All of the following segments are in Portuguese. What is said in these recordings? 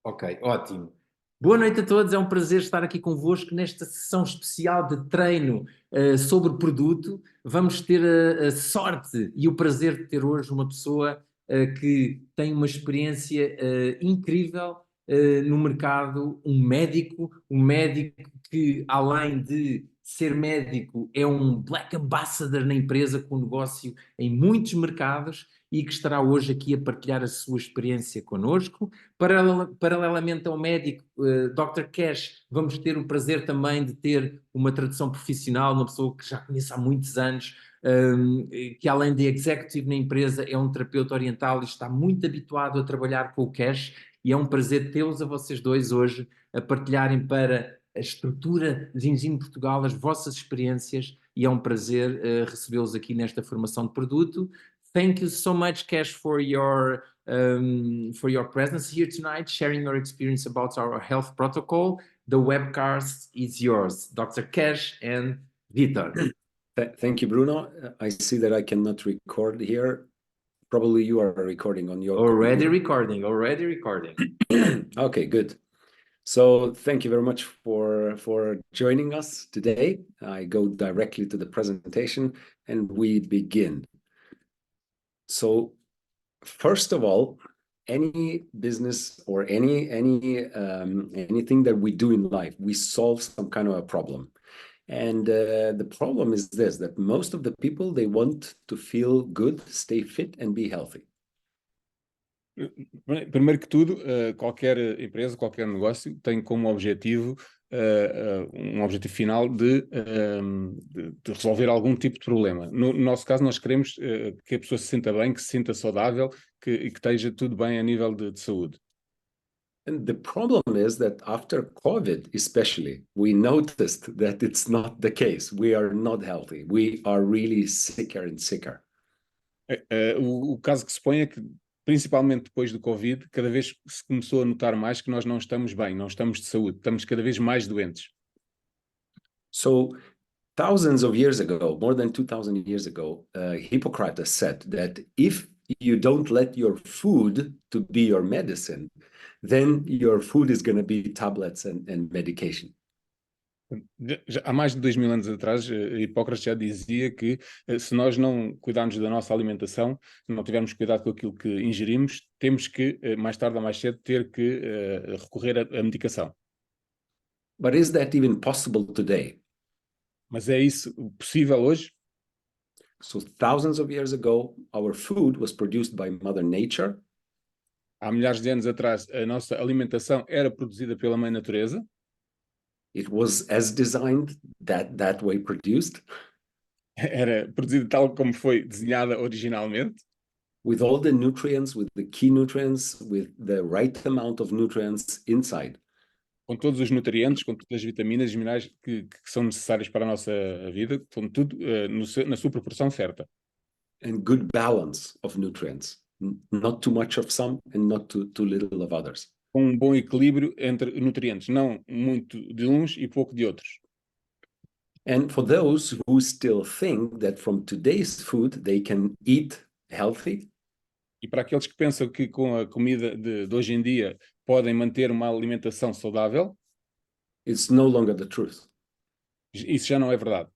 Ok, ótimo. Boa noite a todos, é um prazer estar aqui convosco nesta sessão especial de treino sobre produto. Vamos ter a sorte e o prazer de ter hoje uma pessoa que tem uma experiência incrível no mercado, um médico que, além de ser médico, é um Black Ambassador na empresa com negócio em muitos mercados e que estará hoje aqui a partilhar a sua experiência connosco. Paralelamente ao médico Dr. Kesh, vamos ter o prazer também de ter uma tradução profissional, uma pessoa que já conheço há muitos anos, que além de executive na empresa é um terapeuta oriental e está muito habituado a trabalhar com o Kesh, e é um prazer tê-los a vocês dois hoje a partilharem para a estrutura de Zinzino Portugal as vossas experiências, e é um prazer recebê-los aqui nesta formação de produto. Thank you so much, Kesh, for your presence here tonight, sharing your experience about our health protocol. The webcast is yours, Dr. Kesh and Vitor. Thank you, Bruno. I see that I cannot record here. Probably you are recording on your Already computer. already recording. Okay, good. So thank you very much for joining us today. I go directly to the presentation and we begin. So first of all, any business or anything that we do in life, we solve some kind of a problem. And the problem is this, that most of the people, they want to feel good, stay fit and be healthy. Primeiro que tudo, qualquer empresa, qualquer negócio tem como objetivo um objetivo final de resolver algum tipo de problema. No nosso caso, nós queremos que a pessoa se sinta bem, que se sinta saudável e que esteja tudo bem a nível de saúde. And the problem is that after COVID, especially, we noticed that it's not the case. We are not healthy. We are really sicker and sicker. O caso que se põe é que, principalmente depois do Covid, cada vez se começou a notar mais que nós não estamos bem, não estamos de saúde, estamos cada vez mais doentes. So, thousands of years ago, more than 2,000 years ago, Hippocrates said that if you don't let your food to be your medicine, then your food is going to be tablets and medication. Há mais de 2000 anos atrás, Hipócrates já dizia que se nós não cuidarmos da nossa alimentação, não tivermos cuidado com aquilo que ingerimos, temos que, mais tarde ou mais cedo, ter que recorrer à medicação. But is that even possible today? Mas é isso possível hoje? So thousands of years ago, our food was produced by Mother Nature. Há milhares de anos atrás, a nossa alimentação era produzida pela Mãe Natureza. It was as designed, that way produced. Era produzida tal como foi desenhada originalmente. With all the nutrients, with the key nutrients, with the right amount of nutrients inside. Com todos os nutrientes, com todas as vitaminas e minerais que são necessários para a nossa vida, com tudo na sua proporção certa. And good balance of nutrients, not too much of some and not too little of others. Com bom equilíbrio entre nutrientes, não muito de uns e pouco de outros. And for those who still think that from today's food they can eat healthy. E para aqueles que pensam que com a comida de hoje em dia podem manter uma alimentação saudável, it's no longer the truth. Isso já não é verdade.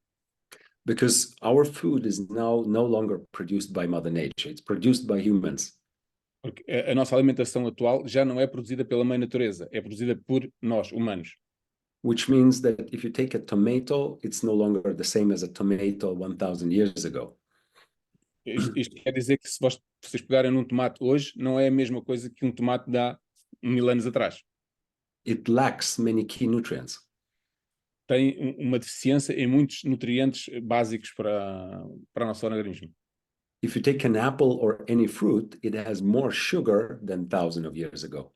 Because our food is now no longer produced by Mother Nature, it's produced by humans. Porque a nossa alimentação atual já não é produzida pela Mãe Natureza, é produzida por nós, humanos. Which means that if you take a tomato, it's no longer the same as a tomato 1,000 years ago. Isto quer dizer que se vocês pegarem num tomate hoje, não é a mesma coisa que um tomate de há 1000 anos atrás. It lacks many key nutrients. Tem uma deficiência em muitos nutrientes básicos para o nosso organismo. If you take an apple or any fruit, it has more sugar than thousands of years ago.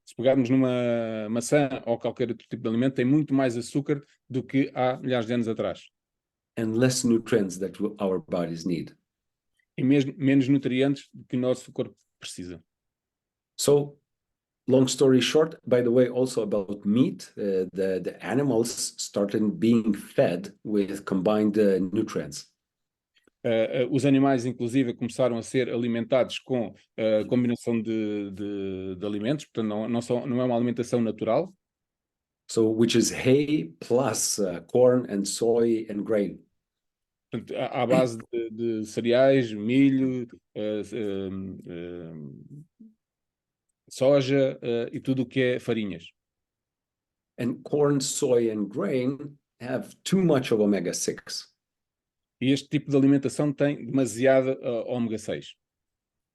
Se pegarmos numa maçã ou qualquer outro tipo de alimento, tem muito mais açúcar do que há milhares de anos atrás. And less nutrients that our bodies need. E mesmo menos nutrientes do que o nosso corpo precisa. So, long story short, by the way, also about meat, the animals started being fed with combined nutrients. Os animais, inclusive, começaram a ser alimentados com combinação de alimentos, portanto, não é uma alimentação natural. So, which is hay plus corn and soy and grain. Portanto, à base de cereais, milho, soja e tudo o que é farinhas. And corn, soy, and grain have too much of omega-6. E este tipo de alimentação tem demasiada ômega 6.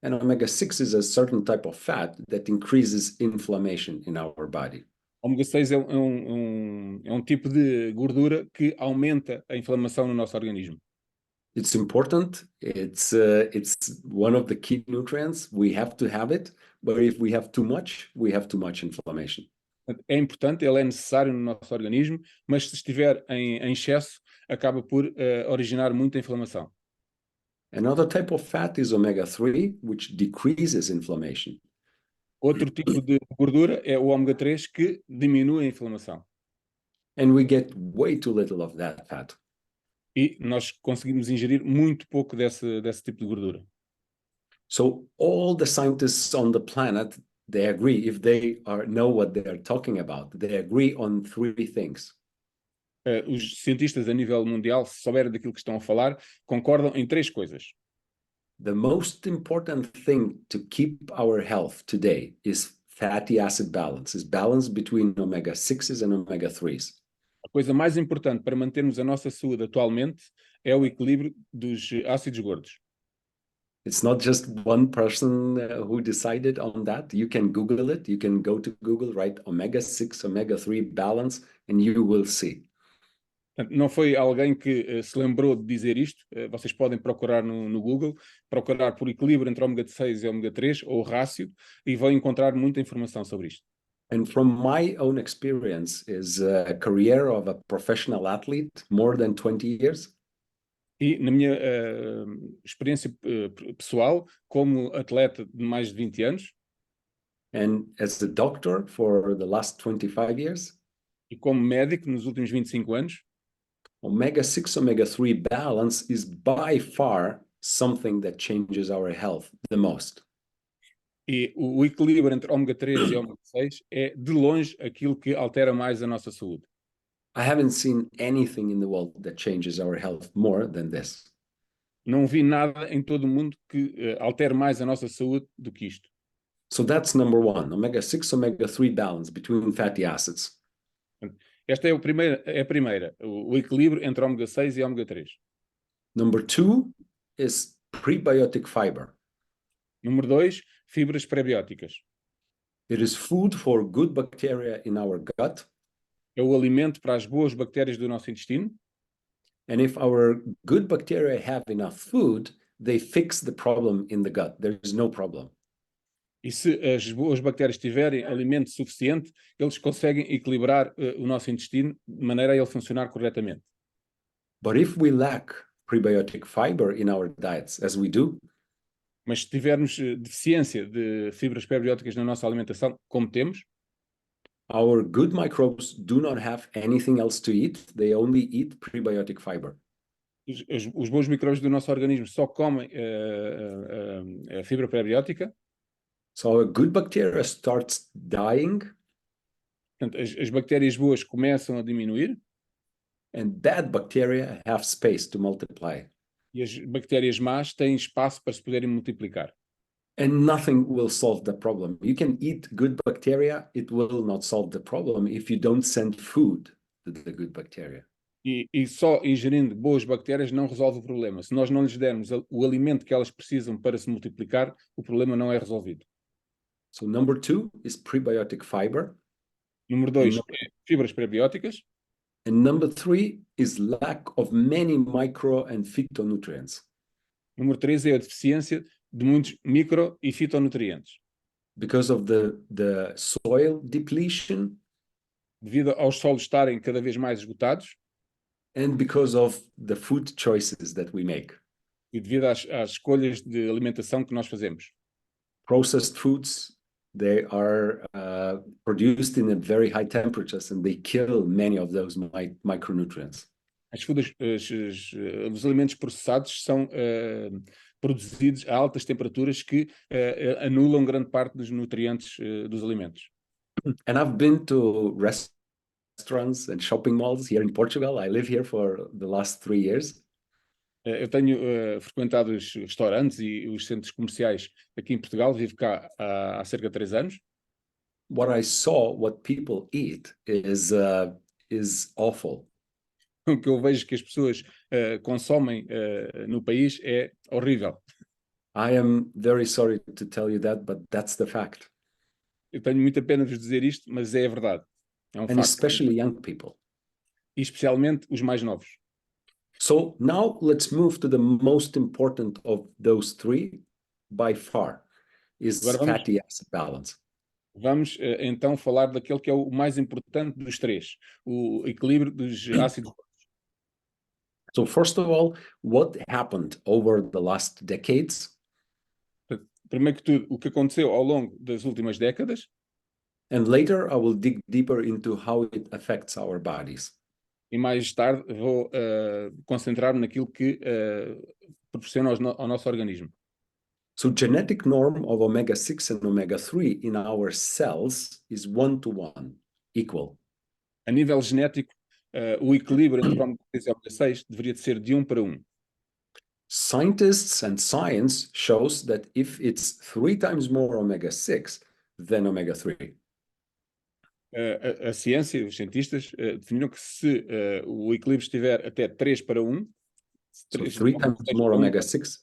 And omega-6 is a certain type of fat that increases inflammation in our body. Ômega 6 é um tipo de gordura que aumenta a inflamação no nosso organismo. It's important. It's one of the key nutrients. We have to have it. But if we have too much inflammation. É importante, ele é necessário no nosso organismo, mas se estiver em excesso, acaba por originar muita inflamação. Another type of fat is omega-3, which decreases inflammation. Outro tipo de gordura é o ômega 3, que diminui a inflamação. And we get way too little of that fat. E nós conseguimos ingerir muito pouco desse tipo de gordura. So all the scientists on the planet, they agree, if they know what they are talking about, they agree on three things. Os cientistas a nível mundial, se souberem daquilo que estão a falar, concordam em três coisas. The most important thing to keep our health today is fatty acid balance, is balance between omega-6s and omega-3s. A coisa mais importante para mantermos a nossa saúde atualmente é o equilíbrio dos ácidos gordos. It's not just one person who decided on that. You can Google it. You can go to Google, write omega-6, omega-3 balance, and you will see. Portanto, não foi alguém que se lembrou de dizer isto. Vocês podem procurar no Google, procurar por equilíbrio entre ômega 6 e ômega 3, ou rácio, e vão encontrar muita informação sobre isto. And from my own experience is a career of a professional athlete, more than 20 years. E na minha experiência pessoal, como atleta de mais de 20 anos, And as a doctor for the last 25 years, e como médico nos últimos 25 anos, omega-6, omega-3 balance is by far something that changes our health the most. e o equilíbrio entre ômega 3 e ômega 6 é, de longe, aquilo que altera mais a nossa saúde. I haven't seen anything in the world that changes our health more than this. Não vi nada em todo o mundo que altere mais a nossa saúde do que isto. So that's number one, omega-6, omega-3 balance between fatty acids. Esta é a primeira, o equilíbrio entre ômega 6 e ômega 3. Number two is prebiotic fiber. Número 2, fibras prebióticas. It is food for good bacteria in our gut. É o alimento para as boas bactérias do nosso intestino. And if our good bacteria have enough food, they fix the problem in the gut. There's no problem. E se as boas bactérias tiverem alimento suficiente, eles conseguem equilibrar o nosso intestino de maneira a ele funcionar corretamente. But if we lack prebiotic fiber in our diets, as we do, Mas se tivermos deficiência de fibras prebióticas na nossa alimentação, como temos, our good microbes do not have anything else to eat. They only eat prebiotic fiber. os bons micróbios do nosso organismo só comem a fibra prebiótica. So our good bacteria starts dying, Portanto, as bactérias boas começam a diminuir and bad bacteria have space to multiply. e as bactérias más têm espaço para se poderem multiplicar. And nothing will solve the problem. You can eat good bacteria, it will not solve the problem if you don't send food to the good bacteria. E só ingerindo boas bactérias não resolve o problema. Se nós não lhes dermos o alimento que elas precisam para se multiplicar, o problema não é resolvido. So number two is prebiotic fiber. Número 2, fibras prebióticas. And number three is lack of many micro and phytonutrients. Número 3 é a deficiência de muitos micro e fitonutrientes. Because of the soil depletion Devido aos solos estarem cada vez mais esgotados and because of the food choices that we make. e devido às escolhas de alimentação que nós fazemos. Processed foods, they are produced in a very high temperatures and they kill many of those micronutrients. Os alimentos processados são produzidos a altas temperaturas que anulam grande parte dos nutrientes dos alimentos. And I've been to restaurants and shopping malls here in Portugal. I live here for the last 3 years. Eu tenho frequentado os restaurantes e os centros comerciais aqui em Portugal, vivo cá há cerca de 3 anos. What I saw, what people eat is awful. O que eu vejo que as pessoas consomem no país é horrível. I am very sorry to tell you that, but that's the fact. Eu tenho muita pena de vos dizer isto, mas é a verdade. É um And facto. especially young people. E especialmente os mais novos. So now let's move to the most important of those three by far, is Agora vamos, fatty acid balance. vamos então falar daquele que é o mais importante dos três, o equilíbrio dos ácidos. So first of all, what happened over the last decades? Primeiro que tudo, o que aconteceu ao longo das últimas décadas, And later I will dig deeper into how it affects our bodies. e mais tarde vou concentrar-me naquilo que proporciona ao nosso organismo. So genetic norm of omega-6 and omega-3 in our cells is 1:1, equal. A nível genético, o equilíbrio entre o ômega 3 e o ômega 6 deveria de ser de 1 para 1. Scientists and science shows that if it's 3 times more omega-6 than omega-3, A ciência, os cientistas, definiram que se o equilíbrio estiver até 3 para 1, so 3 times more omega-6,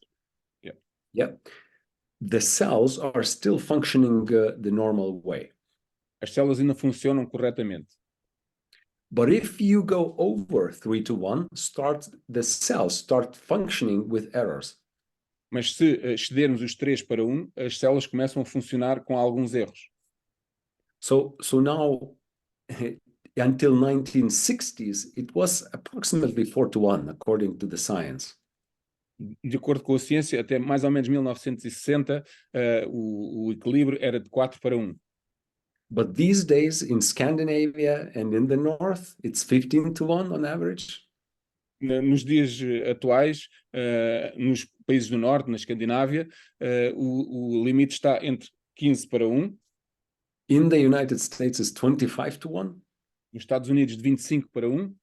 Yeah. yeah, the cells are still functioning the normal way. As células ainda funcionam corretamente. But if you go over 3:1, the cells start functioning with errors. Mas se excedermos os 3 para 1, as células começam a funcionar com alguns erros. So now, until 1960s, it was approximately 4:1, according to the science. De acordo com a ciência, até mais ou menos 1960, o equilíbrio era de 4 para 1. But these days in Scandinavia and in the north, it's 15:1 on average. Nos dias atuais, nos países do norte, na Escandinávia, o limite está entre 15 para 1. In the United States, it's 25:1. Nos Estados Unidos, de 25 para 1.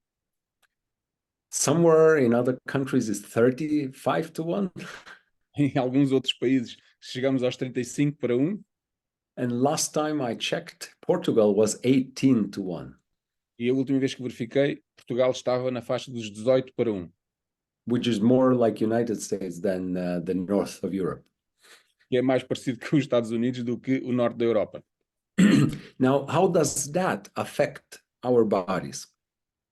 Somewhere in other countries, it's 35:1. Em alguns outros países, chegamos aos 35 para 1. And last time I checked, Portugal was 18:1. E a última vez que verifiquei, Portugal estava na faixa dos 18 para 1. Which is more like United States than the north of Europe. Que é mais parecido com os Estados Unidos do que o norte da Europa. Now, how does that affect our bodies?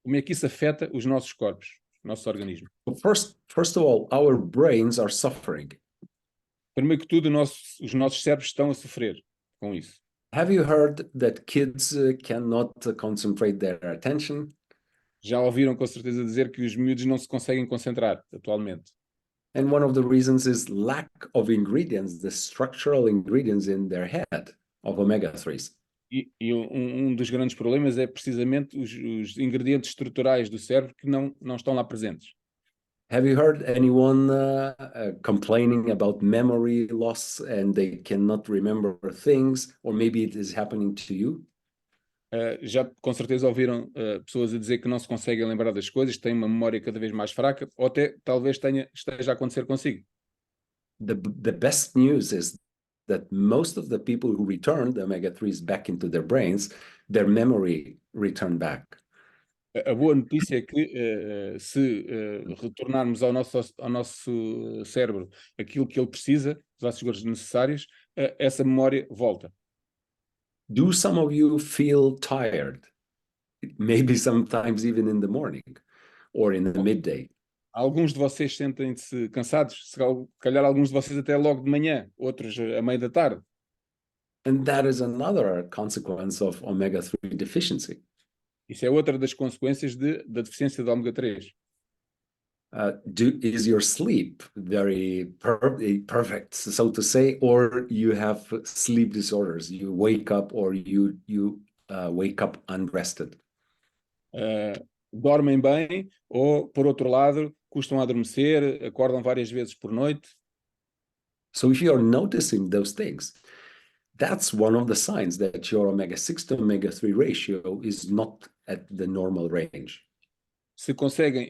Como é que isso afeta os nossos corpos, o nosso organismo? Well, first of all, our brains are suffering. Primeiro que tudo, os nossos cérebros estão a sofrer com isso. Have you heard that kids cannot concentrate their attention? Já ouviram com certeza dizer que os miúdos não se conseguem concentrar atualmente. And one of the reasons is lack of ingredients, the structural ingredients in their head of omega-3s. E um dos grandes problemas é precisamente os ingredientes estruturais do cérebro que não estão lá presentes. Have you heard anyone complaining about memory loss and they cannot remember things, or maybe it is happening to you? Já com certeza ouviram pessoas a dizer que não se conseguem lembrar das coisas, que têm uma memória cada vez mais fraca, ou até talvez esteja a acontecer consigo. The best news is that most of the people who return the omega-3s back into their brains, their memory returned back. A boa notícia é que se retornarmos ao nosso cérebro aquilo que ele precisa, os ácidos graxos necessários, essa memória volta. Do some of you feel tired? Maybe sometimes even in the morning or in the midday. Alguns de vocês sentem-se cansados, se calhar alguns de vocês até logo de manhã, outros à meia da tarde. And that is another consequence of omega-3 deficiency. Isso é outra das consequências da deficiência de ômega 3. Is your sleep very perfect, so to say, or you have sleep disorders? You wake up or you wake up unrested. dormem bem ou, por outro lado, custam a adormecer, acordam várias vezes por noite. So if you're noticing those things, that's one of the signs that your omega-6 to omega-3 ratio is not at the normal range. Se conseguem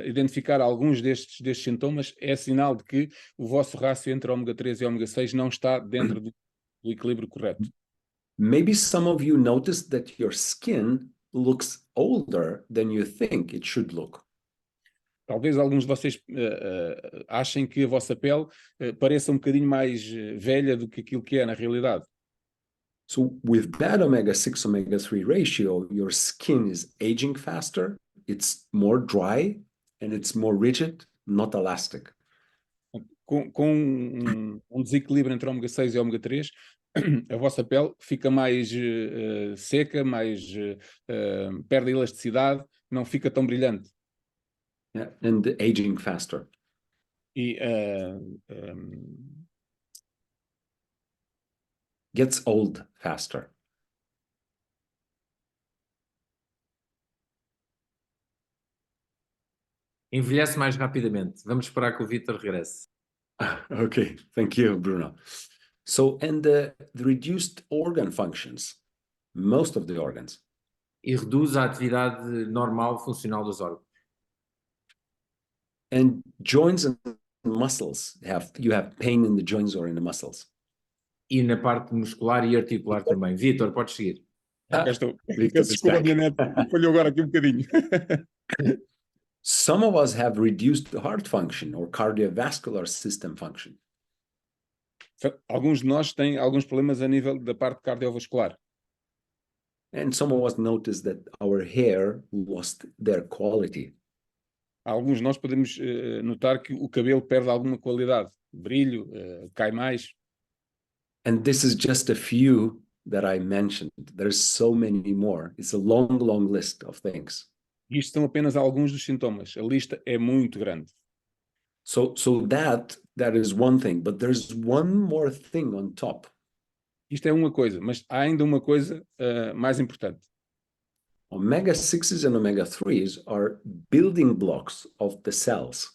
identificar alguns destes sintomas, é sinal de que o vosso rácio entre ômega 3 e ômega 6 não está dentro do equilíbrio correto. Maybe some of you noticed that your skin looks older than you think it should look. Talvez alguns de vocês achem que a vossa pele pareça um bocadinho mais velha do que aquilo que é na realidade. So with bad omega-6, omega-3 ratio, your skin is aging faster, it's more dry, and it's more rigid, not elastic. Com um desequilíbrio entre ômega 6 e ômega 3, a vossa pele fica mais seca, mais perde elasticidade, não fica tão brilhante. Yeah, and aging faster. E Gets old faster. Envelhece mais rapidamente. Vamos esperar que o Vítor regresse. Okay, thank you, Bruno. So, and the reduced organ functions, most of the organs. E reduz a atividade normal funcional dos órgãos. And joints and muscles you have pain in the joints or in the muscles. E na parte muscular e articular também. Vítor, podes seguir. cá estou. Victor is Desculpa, back. minha net falhou agora aqui um bocadinho. Some of us have reduced heart function or cardiovascular system function. Alguns de nós têm alguns problemas a nível da parte cardiovascular. And some of us notice that our hair lost their quality. Alguns de nós podemos notar que o cabelo perde alguma qualidade, brilho, cai mais. And this is just a few that I mentioned. There's so many more. It's a long, long list of things. Isto são apenas alguns dos sintomas. A lista é muito grande. So that is one thing, but there's one more thing on top. Isto é uma coisa, mas há ainda uma coisa mais importante. Omega-6s and omega-3s are building blocks of the cells.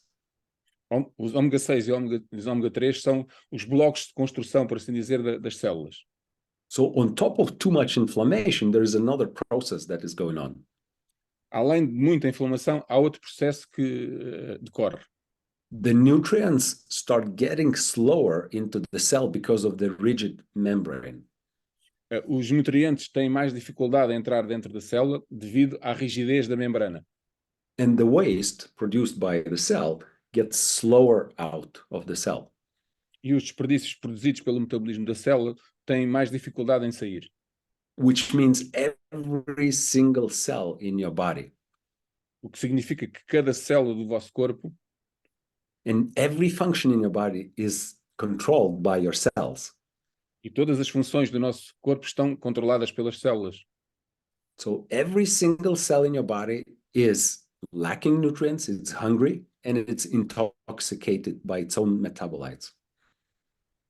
Os ômega 6 e os ômega 3 são os blocos de construção, por assim dizer, das células. So on top of too much inflammation, there is another process that is going on. Além de muita inflamação, há outro processo que decorre. The nutrients start getting slower into the cell because of the rigid membrane. Os nutrientes têm mais dificuldade a entrar dentro da célula devido à rigidez da membrana. And the waste produced by the cell gets slower out of the cell. E os desperdícios produzidos pelo metabolismo da célula têm mais dificuldade em sair. Which means every single cell in your body O que significa que cada célula do vosso corpo and every function in your body is controlled by your cells. e todas as funções do nosso corpo estão controladas pelas células. So every single cell in your body is lacking nutrients, it's hungry, and it's intoxicated by its own metabolites.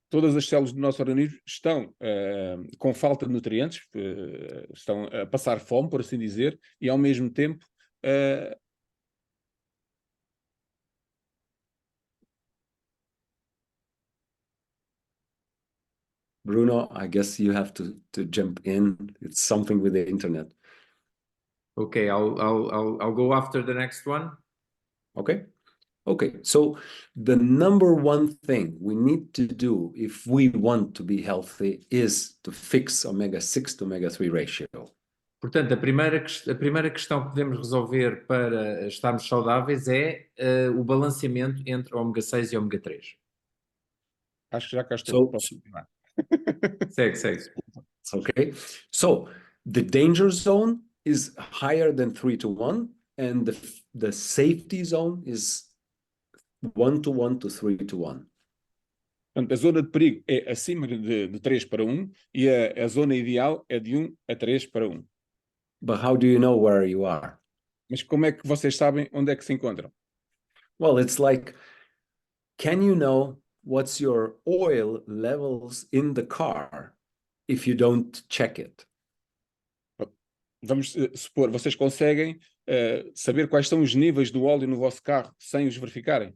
Todas as células do nosso organismo estão com falta de nutrientes, estão a passar fome, por assim dizer, e ao mesmo tempo Bruno, I guess you have to jump in. It's something with the internet. Okay, I'll go after the next one. Okay. Okay. So the number one thing we need to do if we want to be healthy is to fix omega-6 to omega-3 ratio. Portanto, a primeira questão que podemos resolver para estarmos saudáveis é o balanceamento entre ômega 6 e ômega 3. acho que já cá estou. Posso continuar. Segue. Okay. So the danger zone is higher than 3-1, and the safety zone is 1-1 to 3-1. Portanto, a zona de perigo é acima de 3-1 e a zona ideal é de 1-3-1. But how do you know where you are? Mas como é que vocês sabem onde é que se encontram? Well, it's like, can you know what's your oil levels in the car if you don't check it? Vamos supor, vocês conseguem saber quais são os níveis do óleo no vosso carro sem os verificarem?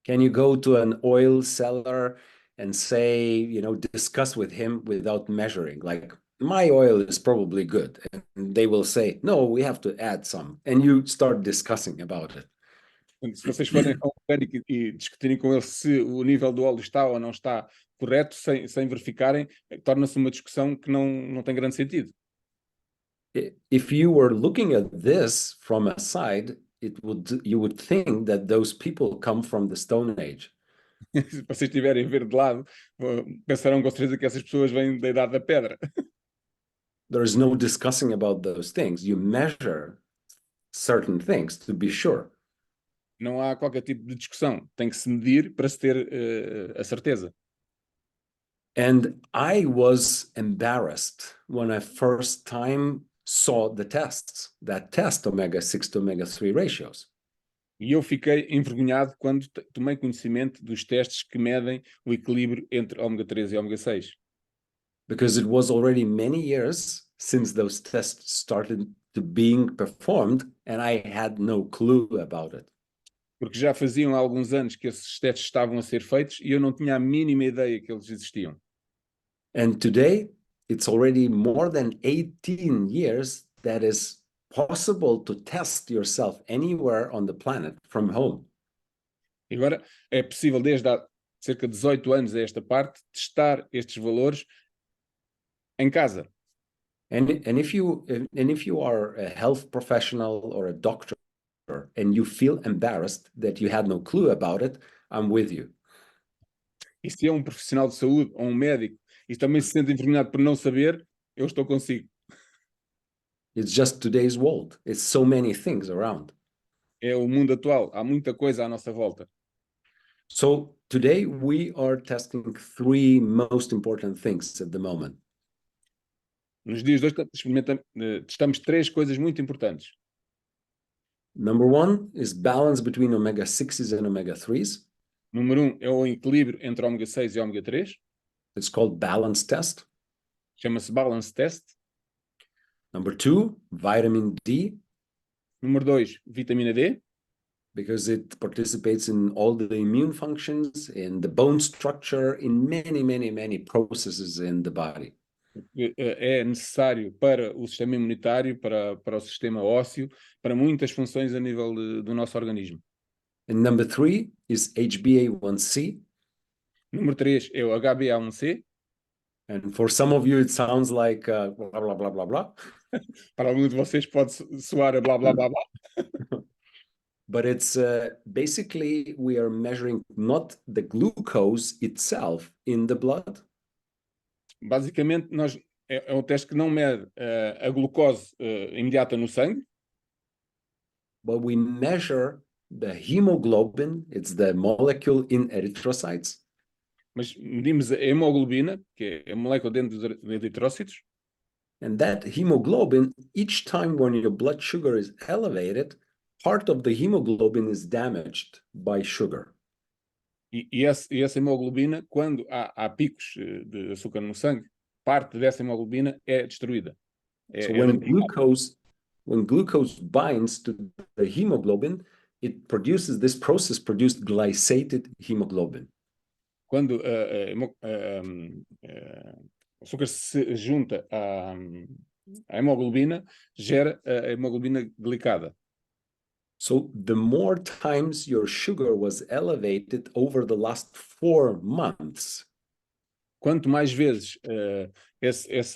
Can you go to an oil seller and say, discuss with him without measuring? Like, my oil is probably good. And they will say, no, we have to add some. And you start discussing about it. Se vocês forem ao mecânico e discutirem com ele se o nível do óleo está ou não está correto, sem verificarem, torna-se uma discussão que não tem grande sentido. If you were looking at this from a side, you would think that those people come from the Stone Age. Se vocês estiverem a ver de lado, pensarão com certeza que essas pessoas vêm da Idade da Pedra. There's no discussing about those things. You measure certain things to be sure. Não há qualquer tipo de discussão. Tem que se medir para se ter a certeza. And I was embarrassed when I first time saw the tests that test omega-6 to omega-3 ratios. E eu fiquei envergonhado quando tomei conhecimento dos testes que medem o equilíbrio entre ômega 3 e ômega 6. Because it was already many years since those tests started to being performed and I had no clue about it. Porque já faziam alguns anos que esses testes estavam a ser feitos e eu não tinha a mínima ideia que eles existiam. And today, it's already more than 18 years that is possible to test yourself anywhere on the planet from home. E agora é possível, desde há cerca de 18 anos a esta parte, testar estes valores em casa. And if you are a health professional or a doctor and you feel embarrassed that you had no clue about it, I'm with you. E se é um profissional de saúde ou um médico e também se sente envergonhado por não saber, eu estou consigo. It's just today's world. It's so many things around. É o mundo atual, há muita coisa à nossa volta. So today we are testing three most important things at the moment. Nos dias de hoje testamos três coisas muito importantes. Number one is balance between omega-6s and omega-3s. Número 1 é o equilíbrio entre ômega 6 e ômega 3. It's called balance test. Chama-se Balance Test. Number two, vitamin D, Número 2, vitamina D, because it participates in all the immune functions, in the bone structure, in many, many, many processes in the body. que é necessário para o sistema imunitário, para o sistema ósseo, para muitas funções a nível do nosso organismo. And number three is HbA1c. Número 3 é o HbA1c. And for some of you, it sounds like blah, blah, blah, blah, blah. Para alguns de vocês pode soar a blá blá blá blá. But it's basically we are measuring not the glucose itself in the blood, Basicamente, é um teste que não mede a glucose imediata no sangue, but we measure the hemoglobin. It's the molecule in erythrocytes. mas medimos a hemoglobina, que é a molécula dentro dos eritrócitos, And that hemoglobin, each time when your blood sugar is elevated, part of the hemoglobin is damaged by sugar. e essa hemoglobina, quando há picos de açúcar no sangue, parte dessa hemoglobina é destruída. So when glucose binds to the hemoglobin, it produces this process produced glycated hemoglobin. Quando o açúcar se junta à hemoglobina, gera a hemoglobina glicada. So the more times your sugar was elevated over the last 4 months, Quanto mais vezes esses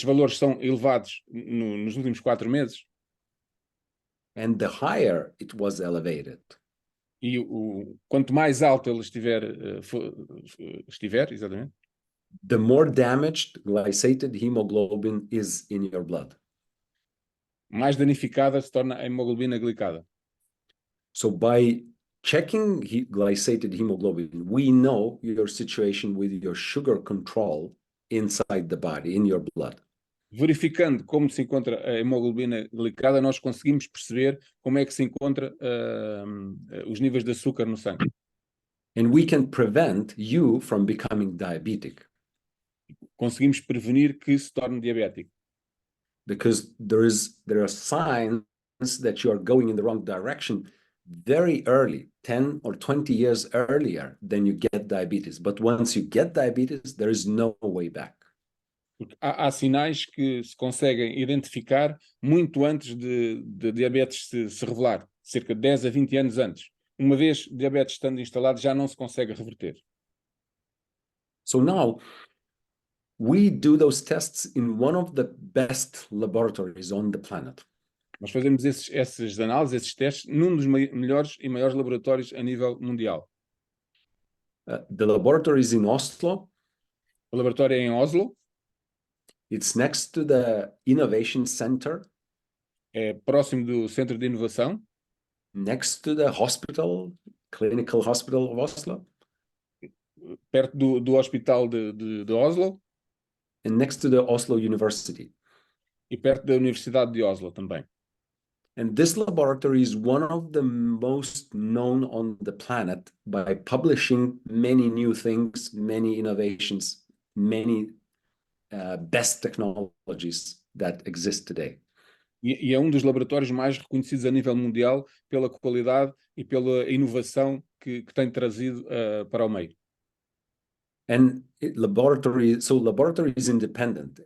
valores são elevados nos últimos 4 meses, and the higher it was elevated, e quanto mais alto ele estiver, exatamente, the more damaged glycated hemoglobin is in your blood. mais danificada se torna a hemoglobina glicada. So by checking glycated hemoglobin, we know your situation with your sugar control inside the body, in your blood. Verificando como se encontra a hemoglobina glicada, nós conseguimos perceber como é que se encontra os níveis de açúcar no sangue. And we can prevent you from becoming diabetic. Conseguimos prevenir que se torne diabético. because there are signs that you are going in the wrong direction very early, 10 or 20 years earlier than you get diabetes. But once you get diabetes, there is no way back. Porque há sinais que se conseguem identificar muito antes de diabetes se revelar, cerca de 10 a 20 anos antes. Uma vez diabetes estando instalado, já não se consegue reverter. So now we do those tests in one of the best laboratories on the planet. Nós fazemos essas análises, esses testes, num dos melhores e maiores laboratórios a nível mundial. The laboratory is in Oslo. O laboratório é em Oslo, It's next to the Innovation Center, é próximo do Centro de Inovação, next to the hospital, Clinical Hospital of Oslo, perto do Hospital de Oslo and next to the Oslo University. e perto da Universidade de Oslo também. And this laboratory is one of the most known on the planet by publishing many new things, many innovations, many best technologies that exist today. E é um dos laboratórios mais reconhecidos a nível mundial pela qualidade e pela inovação que tem trazido para o meio. And laboratory is independent.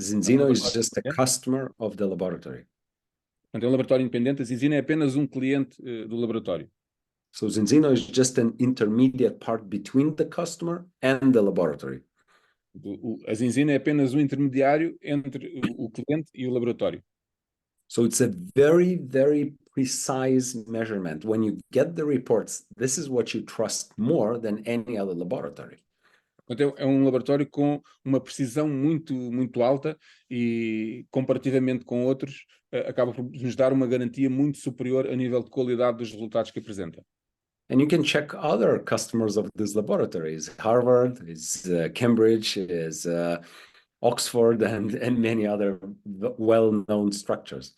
Zinzino is just a customer of the laboratory. Portanto, é um laboratório independente. A Zinzino é apenas um cliente do laboratório. So Zinzino is just an intermediate part between the customer and the laboratory. A Zinzino é apenas um intermediário entre o cliente e o laboratório. So it's a very, very precise measurement. When you get the reports, this is what you trust more than any other laboratory. Portanto, é um laboratório com uma precisão muito, muito alta e, comparativamente com outros, acaba por nos dar uma garantia muito superior a nível de qualidade dos resultados que apresenta. And you can check other customers of these laboratories. Harvard, is Cambridge, is Oxford, and many other well-known structures.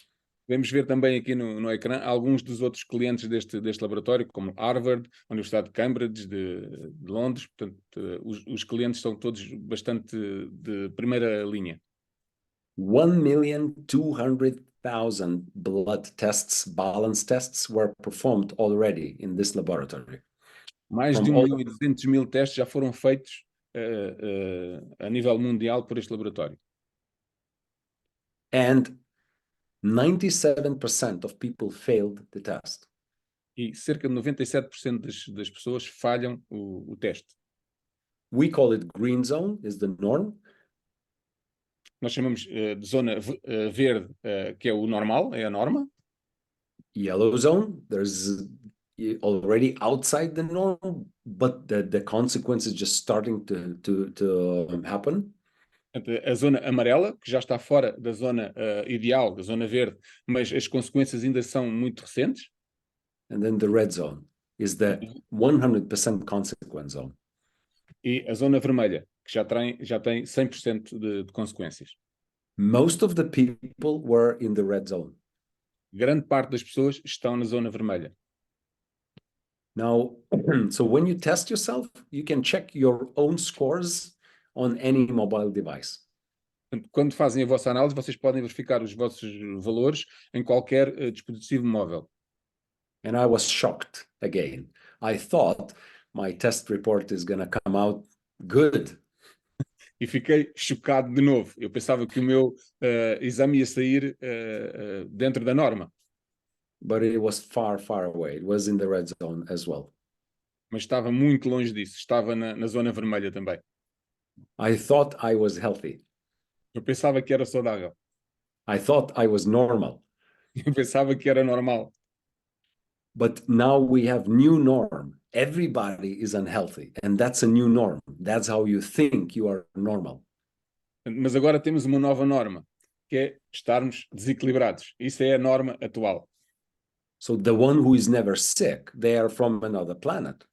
Podemos ver também aqui no ecrã alguns dos outros clientes deste laboratório, como Harvard, a Universidade de Cambridge, de Londres. Portanto, os clientes são todos bastante de primeira linha. 1,200,000 blood tests, balance tests were performed already in this laboratory. Mais de 1.200.000 testes já foram feitos a nível mundial por este laboratório. And 97% of people failed the test. E cerca de 97% das pessoas falham o teste. We call it green zone, is the norm. Nós chamamos de zona verde, que é o normal, é a norma. Yellow zone, there's already outside the norm, but the consequence is just starting to happen. A zona amarela, que já está fora da zona ideal, da zona verde, mas as consequências ainda são muito recentes. And then the red zone is the 100% consequence zone. E a zona vermelha, que já tem 100% de consequências. Most of the people were in the red zone. Grande parte das pessoas estão na zona vermelha. Now, so when you test yourself, you can check your own scores on any mobile device. Quando fazem a vossa análise, vocês podem verificar os vossos valores em qualquer dispositivo móvel. And I was shocked again. I thought my test report is going to come out good. E fiquei chocado de novo. Eu pensava que o meu exame ia sair dentro da norma. But it was far, far away. It was in the red zone as well. Mas estava muito longe disso. Estava na zona vermelha também. I thought I was healthy. Eu pensava que era saudável. I thought I was normal. Eu pensava que era normal. But now we have new norm. Everybody is unhealthy, and that's a new norm. That's how you think you are normal. Mas agora temos uma nova norma, que é estarmos desequilibrados. Isso é a norma atual. So the one who is never sick, they are from another planet.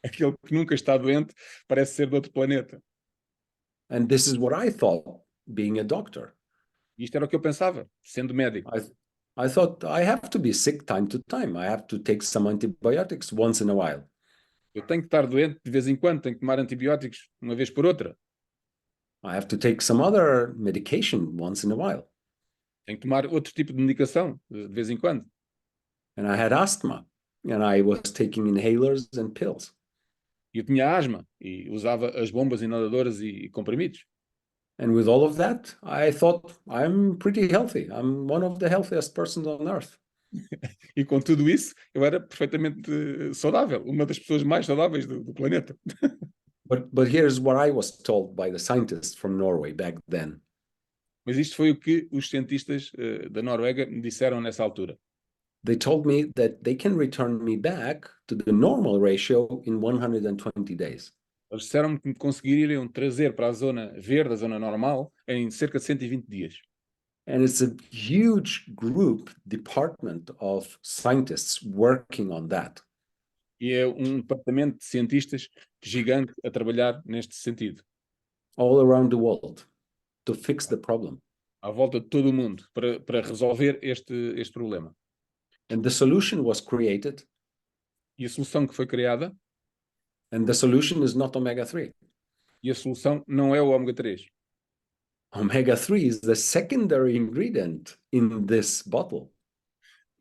Aquele que nunca está doente parece ser de outro planeta. And this is what I thought, being a doctor. E isto era o que eu pensava, sendo médico. I thought I have to be sick time to time. I have to take some antibiotics once in a while. Eu tenho que estar doente de vez em quando, tenho que tomar antibióticos uma vez por outra. I have to take some other medication once in a while. Tenho que tomar outro tipo de medicação de vez em quando. And I had asthma, and I was taking inhalers and pills. E eu tinha asma e usava as bombas inaladoras e comprimidos. And with all of that, I thought I'm pretty healthy. I'm one of the healthiest persons on earth. E com tudo isso, eu era perfeitamente saudável, uma das pessoas mais saudáveis do planeta. But here's what I was told by the scientists from Norway back then. Mas isto foi o que os cientistas da Noruega me disseram nessa altura. They told me that they can return me back to the normal ratio in 120 days. Eles disseram-me que me conseguiriam trazer para a zona verde, a zona normal, em cerca de 120 dias. And it's a huge group department of scientists working on that. E é um departamento de cientistas gigante a trabalhar neste sentido, All around the world to fix the problem. à volta de todo o mundo, para resolver este problema. And the solution was created, E a solução que foi criada, and the solution is not omega 3. e a solução não é o ômega 3. Omega 3 is the secondary ingredient in this bottle.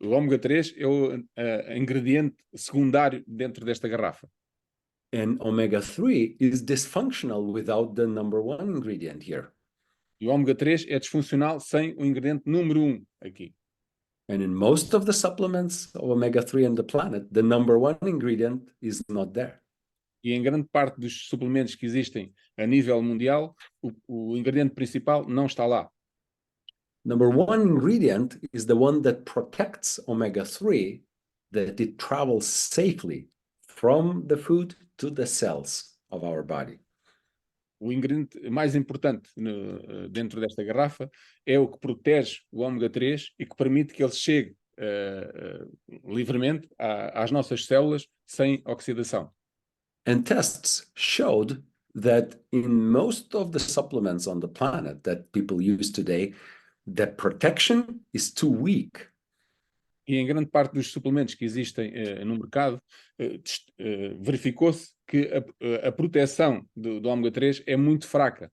O ômega 3 é o ingrediente secundário dentro desta garrafa. And omega 3 is dysfunctional without the number one ingredient here. E o ômega 3 é disfuncional sem o ingrediente número 1 aqui. And in most of the supplements of omega 3 on the planet, the number one ingredient is not there. E em grande parte dos suplementos que existem a nível mundial, o ingrediente principal não está lá. Number one ingredient is the one that protects omega 3, that it travels safely from the food to the cells of our body. O ingrediente mais importante dentro desta garrafa é o que protege o ômega 3 e que permite que ele chegue livremente às nossas células sem oxidação. And tests showed that in most of the supplements on the planet that people use today, the protection is too weak. E em grande parte dos suplementos que existem no mercado, verificou-se que a proteção do ômega 3 é muito fraca.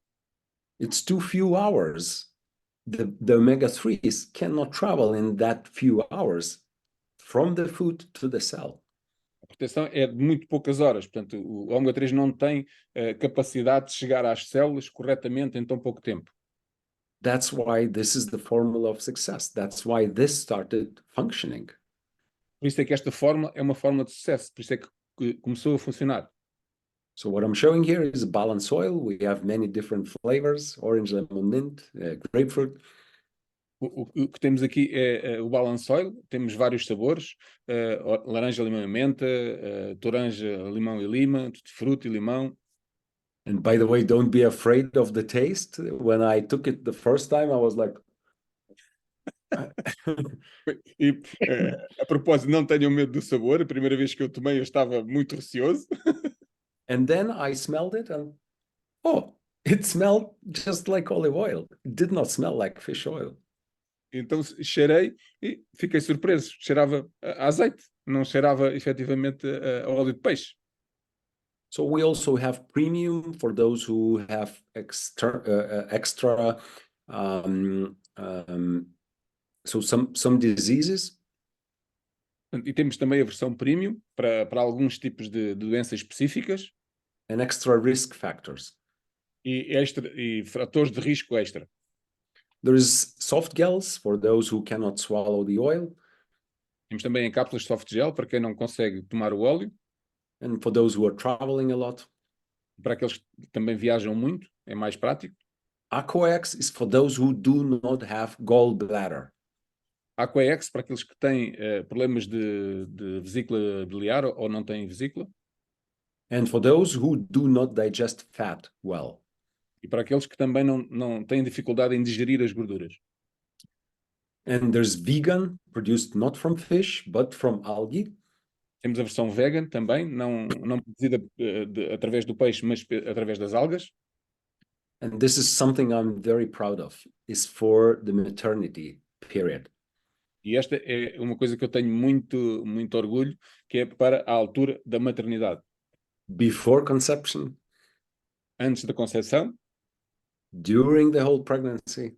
It's too few hours. The omega 3s cannot travel in that few hours from the food to the cell. A proteção é de muito poucas horas, portanto, o ômega 3 não tem capacidade de chegar às células corretamente em tão pouco tempo. That's why this is the formula of success. That's why this started functioning. Por isso é que esta forma é uma forma de sucesso, por isso é que começou a funcionar. So what I'm showing here is balanced oil. We have many different flavors: orange, lemon, mint, grapefruit. O que temos aqui é o Balance Oil, temos vários sabores, laranja, limão e menta, toranja, limão e lima, tutti-frutti e limão. And by the way, don't be afraid of the taste. When I took it the first time, I was like, E a propósito, não tenham medo do sabor, a primeira vez que eu tomei eu estava muito receoso. and then I smelled it and, oh, it smelled just like olive oil. It did not smell like fish oil. Então cheirei e fiquei surpreso, cheirava a azeite, não cheirava efetivamente a óleo de peixe. So we also have premium for those who have extra so some diseases. E temos também a versão premium para alguns tipos de doenças específicas and extra risk factors. e fatores de risco extra. There's soft gels for those who cannot swallow the oil. Temos também em cápsulas de soft gel para quem não consegue tomar o óleo. And for those who are traveling a lot. Para aqueles que também viajam muito, é mais prático. Aquax is for those who do not have gallbladder. Aquax para aqueles que têm problemas de vesícula biliar ou não têm vesícula. And for those who do not digest fat well. E para aqueles que também não têm dificuldade em digerir as gorduras. And there's vegan, produced not from fish, but from algae. Temos a versão vegan também, não produzida através do peixe, mas através das algas. And this is something I'm very proud of, is for the maternity period. E esta é uma coisa que eu tenho muito, muito orgulho, que é para a altura da maternidade. Before conception, Antes da concepção, during the whole pregnancy,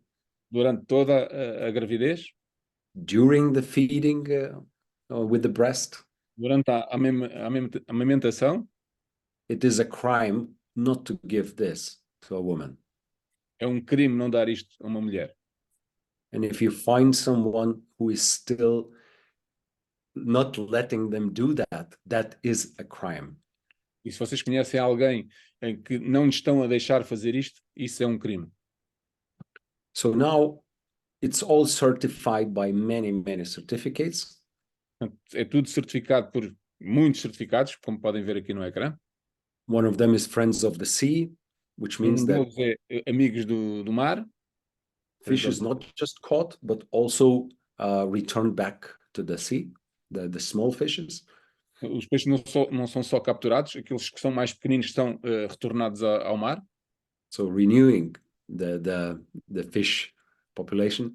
durante toda a gravidez, during the feeding with the breast. durante a amamentação, It is a crime not to give this to a woman. é um crime não dar isto a uma mulher. And if you find someone who is still not letting them do that, that is a crime. E se vocês conhecem alguém em que não lhes estão a deixar fazer isto, isso é um crime. So now it's all certified by many, many certificates. Portanto, é tudo certificado por muitos certificados, como podem ver aqui no ecrã. One of them is Friends of the Sea, which means that Deles é Amigos do Mar. fish is not just caught, but also returned back to the sea, the small fishes. Os peixes não são só capturados, aqueles que são mais pequeninos são retornados ao mar. So renewing the fish population.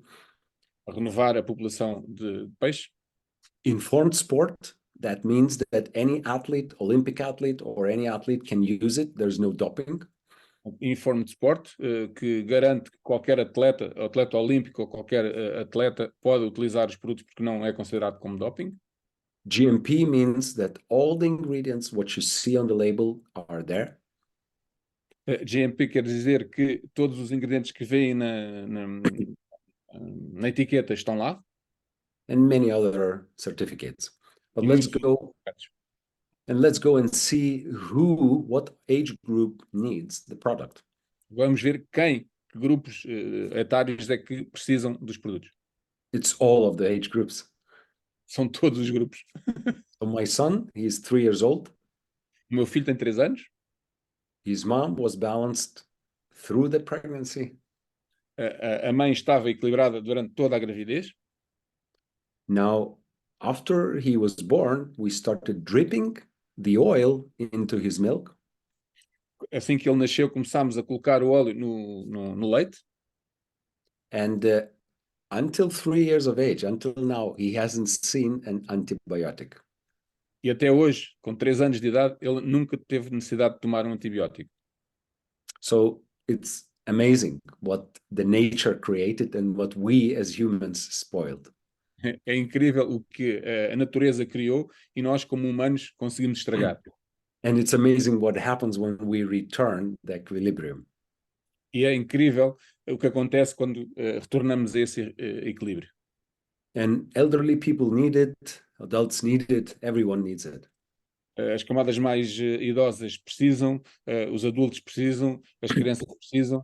A renovar a população de peixe. Informed sport, that means that any athlete, Olympic athlete or any athlete can use it. There's no doping. Informed Sport, que garante que qualquer atleta olímpico ou qualquer atleta pode utilizar os produtos porque não é considerado como doping. GMP means that all the ingredients, what you see on the label, are there. GMP quer dizer que todos os ingredientes que vêm na etiqueta estão lá. And many other certificates. But E let's muitos go certificados. and let's go and see what age group needs the product. Vamos ver que grupos etários é que precisam dos produtos. It's all of the age groups. São todos os grupos. So my son, he's 3 years old. O meu filho tem 3 anos. His mom was balanced through the pregnancy. A mãe estava equilibrada durante toda a gravidez. Now, after he was born, we started dripping the oil into his milk. Assim que ele nasceu, começámos a colocar o óleo no leite. And until 3 years of age, until now, he hasn't seen an antibiotic. E até hoje, com 3 anos de idade, ele nunca teve necessidade de tomar um antibiótico. So it's amazing what the nature created and what we as humans spoiled. É incrível o que a natureza criou e nós, como humanos, conseguimos estragar. And it's amazing what happens when we return the equilibrium. E é incrível o que acontece quando retornamos a esse equilíbrio. And elderly people need it, adults need it, everyone needs it. As camadas mais idosas precisam, os adultos precisam, as crianças precisam.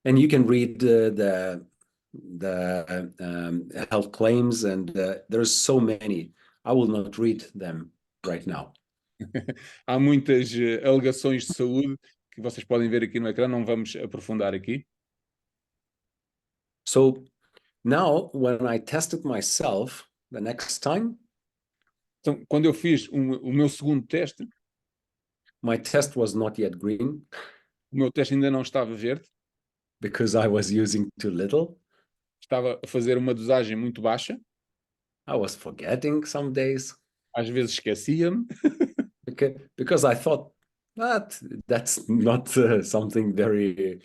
And you can read the health claims, and there's so many. I will not read them right now. Há muitas alegações de saúde que vocês podem ver aqui no ecrã, não vamos aprofundar aqui. So now, when I tested myself the next time, Então, quando eu fiz o meu segundo teste, my test was not yet green o meu teste ainda não estava verde, because I was using too little. estava a fazer uma dosagem muito baixa, I was forgetting some days às vezes esquecia-me, because I thought that's not something very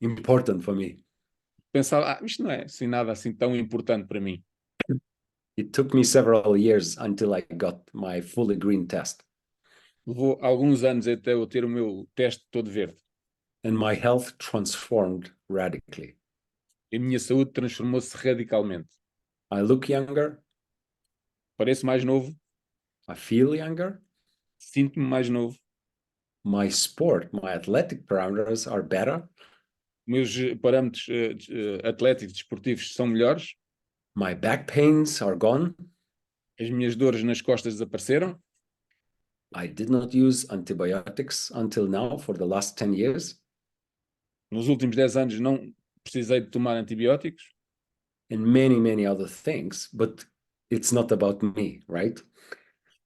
important for me. pensava, isto não é assim, nada assim tão importante para mim. It took me several years until I got my fully green test. Levou alguns anos até eu ter o meu teste todo verde. And my health transformed radically. E a minha saúde transformou-se radicalmente. I look younger. Pareço mais novo, I feel younger. sinto-me mais novo. My sport, my athletic parameters are better. Meus parâmetros atléticos desportivos são melhores. My back pains are gone. As minhas dores nas costas desapareceram. I did not use antibiotics until now for the last 10 years. Nos últimos 10 anos não precisei de tomar antibióticos. And many, many other things, but it's not about me, right?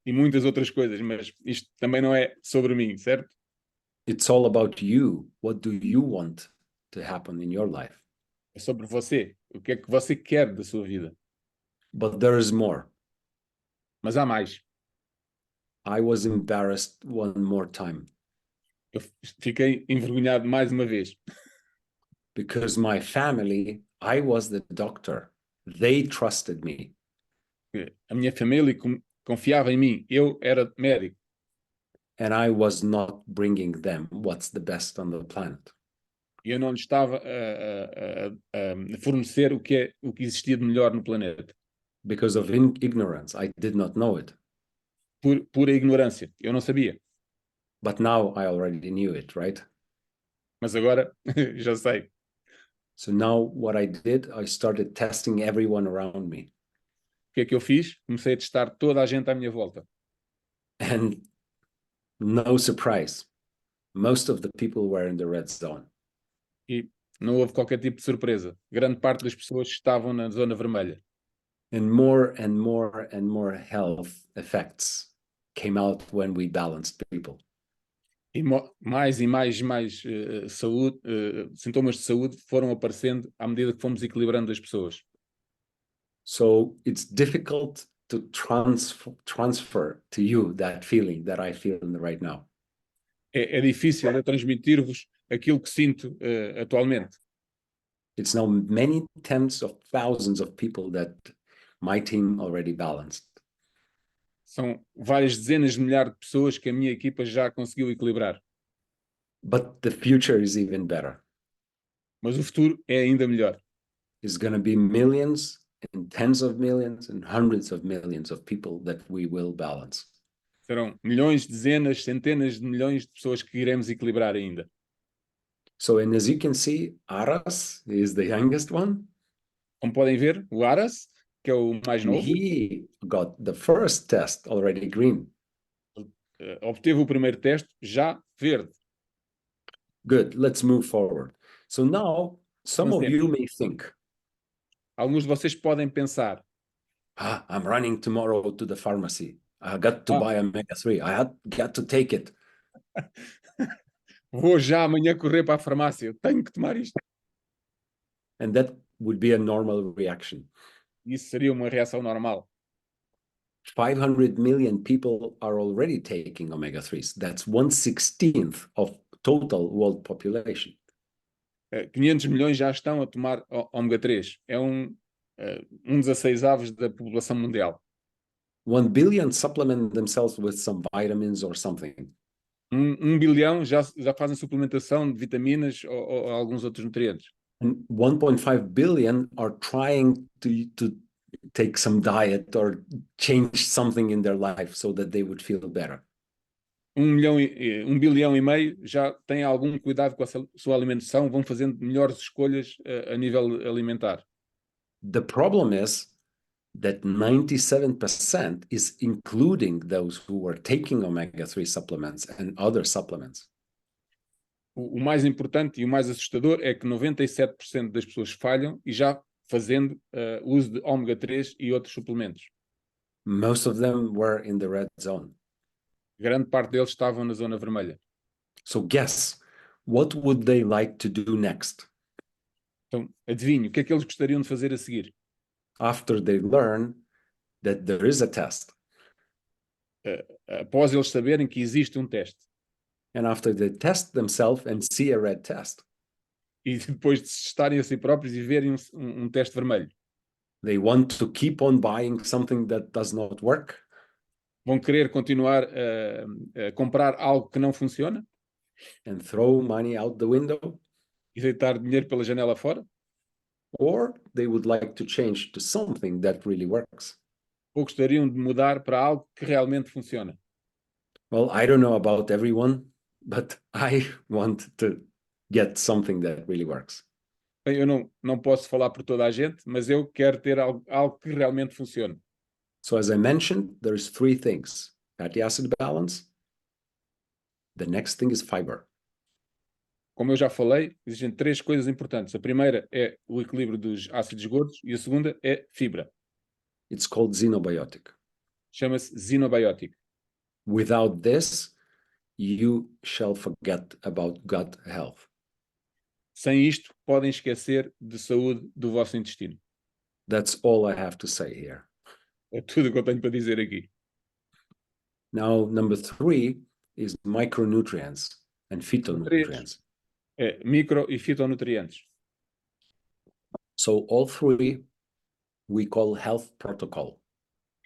E muitas outras coisas, mas isto também não é sobre mim, certo? It's all about you. What do you want to happen in your life? É sobre você. O que é que você quer da sua vida? But there is more. Mas há mais. I was embarrassed one more time Eu fiquei envergonhado mais uma vez. Because my family, I was the doctor. They trusted me. A minha família confiava em mim, eu era médico. And I was not bringing them what's the best on the planet. E eu não lhe estava a fornecer o que existia de melhor no planeta. Because of ignorance, I did not know it. Por pura ignorância. Eu não sabia. But now I already knew it, right? Mas agora já sei. So now what I did, I started testing everyone around me. O que é que eu fiz? Comecei a testar toda a gente à minha volta. And no surprise, most of the people were in the red zone. E não houve qualquer tipo de surpresa. Grande parte das pessoas estavam na zona vermelha. And more and more and more health effects came out when we balanced people. E mais e mais saúde, sintomas de saúde foram aparecendo à medida que fomos equilibrando as pessoas. So it's difficult to transfer to you that feeling that I feel right now. É difícil eu transmitir-vos aquilo que sinto atualmente. It's now many tens of thousands of people that my team already balanced. São várias dezenas de milhares de pessoas que a minha equipa já conseguiu equilibrar. But the future is even better. Mas o futuro é ainda melhor. It's going to be millions and tens of millions and hundreds of millions of people that we will balance. Serão milhões, dezenas, centenas de milhões de pessoas que iremos equilibrar ainda. So, and as you can see, Aras is the youngest one. Como podem ver, o Aras, que é o mais And novo, he got the first test already green. obteve o primeiro teste já verde. Good, let's move forward. So now, some of you may think, Alguns de vocês podem pensar, I'm running tomorrow to the pharmacy. I got to buy omega-3. Got to take it. vou já amanhã correr para a farmácia, tenho que tomar isto. And that would be a normal reaction. Isso seria uma reação normal. 500 million people are already taking omega-3s. That's 1/16 of total world population. 500 milhões já estão a tomar ômega 3. É um 16avos da população mundial. 1 billion supplement themselves with some vitamins or something. 1 bilhão já fazem suplementação de vitaminas ou alguns outros nutrientes. And 1.5 billion are trying to take some diet or change something in their life so that they would feel better. 1,5 bilhão já têm algum cuidado com a sua alimentação, vão fazendo melhores escolhas a nível alimentar. The problem is that 97% is including those who were taking omega-3 supplements and other supplements. O mais importante e o mais assustador é que 97% das pessoas falham e já fazendo uso de ômega 3 e outros suplementos. Most of them were in the red zone. Grande parte deles estavam na zona vermelha. So guess, what would they like to do next? Então, adivinhe, o que é que eles gostariam de fazer a seguir? After they learn that there is a test. Após eles saberem que existe um teste. And after they test themselves and see a red test. E depois de se testarem a si próprios e verem um teste vermelho. They want to keep on buying something that does not work. Vão querer continuar a comprar algo que não funciona. And throw money out the window. E deitar dinheiro pela janela fora. Or they would like to change to something that really works. Ou gostariam de mudar para algo que realmente funciona. Well, I don't know about everyone, but I want to get something that really works. Bem, eu não posso falar por toda a gente, mas eu quero ter algo que realmente funcione. So as I mentioned, there's 3 things. Fatty acid balance. The next thing is fiber. Como eu já falei, existem 3 coisas importantes. A primeira é o equilíbrio dos ácidos gordos e a segunda é fibra. It's called xenobiotic. Chama-se xenobiótico. Without this, you shall forget about gut health. Sem isto, podem esquecer de saúde do vosso intestino. That's all I have to say here. É tudo o que eu tenho para dizer aqui. Now, number 3 is micronutrients and phytonutrients. É micro e fitonutrientes. So all three we call health protocol.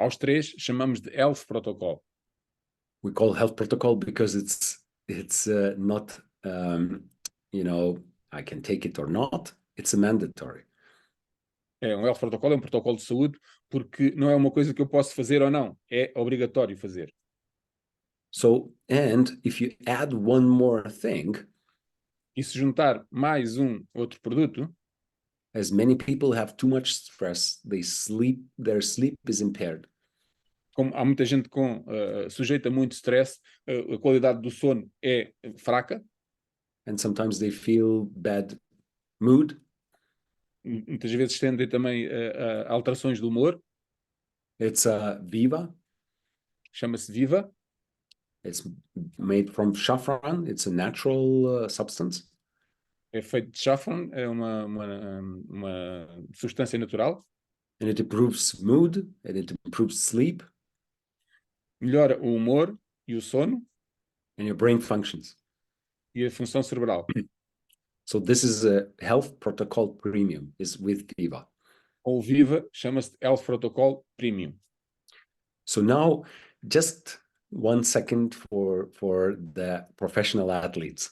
Aos três chamamos de Health Protocol. We call health protocol because it's not I can take it or not. It's a mandatory. É um Health Protocol, é um protocolo de saúde, porque não é uma coisa que eu posso fazer ou não, é obrigatório fazer. So, and if you add one more thing, E se juntar mais um outro produto, as many people have too much stress, their sleep is impaired. como há muita gente sujeita a muito stress, a qualidade do sono é fraca, And sometimes they feel bad mood. muitas vezes tendem também a alterações do humor, It's Viva. chama-se Viva, It's made from saffron. It's a natural substance. é feito de saffron, é uma substância natural, And it improves mood and it improves sleep melhora o humor e o sono and your brain functions. e a função cerebral. So this is a health protocol premium is with Viva. O Viva chama-se Health Protocol Premium. So now just 1 second for the professional athletes.